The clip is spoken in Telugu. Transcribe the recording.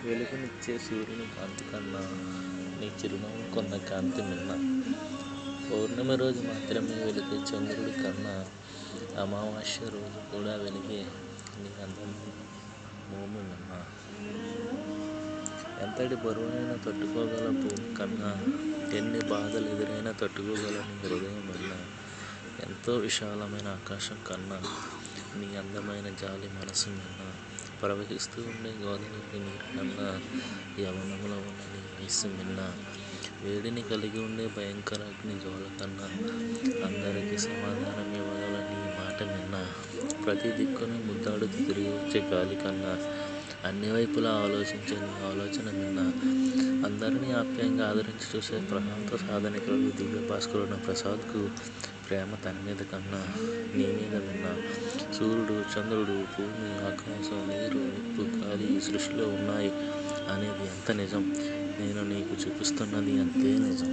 వెలుగునిచ్చే సూర్యుని కాంతి కన్నా నీ చిరునవ్వు కొన్న కాంతి మిన్న. పౌర్ణమి రోజు మాత్రమే వెలిగే చంద్రుడి కన్నా అమావాస్య రోజు కూడా వెలిగే నీ అందమైన మోము మిన్న. ఎంతటి బరువైనా తట్టుకోగల భూమి కన్నా ఎన్ని బాధలు ఎదురైనా తట్టుకోగల నీ హృదయం మిన్న. ఎంతో విశాలమైన ఆకాశం కన్నా నీ అందమైన జాలి మనసు మిన్న. ప్రవహిస్తూ ఉండే గోదావరి నీరు కన్నా యవ్వనంలో ఉన్న నీ వయస్సు మిన్న. వేడిని కలిగి ఉండే భయంకర అగ్ని జ్వాల కన్నా అందరికీ సమాధానం ఇవ్వగల నీ మాట మిన్న. ప్రతి దిక్కును ముద్దాడుతూ తిరిగి వచ్చే గాలి కన్నా అన్ని వైపులా ఆలోచించే నీ ఆలోచన మిన్న. అందరినీ ఆప్యాయంగా ఆదరించి చూసే ప్రశాంత సాధనికులకు దివ్య భాస్కరుడైన ప్రసాద్కు ప్రేమ తన మీద కన్నా నీ మీద మిన్న. సూర్యుడు, చంద్రుడు, భూమి, ఆకాశం, నీరు, నిప్పు, గాలి ఈ సృష్టిలో ఉన్నాయి అనేది ఎంత నిజం, నేను నీకు చూపిస్తున్నది అంతే నిజం.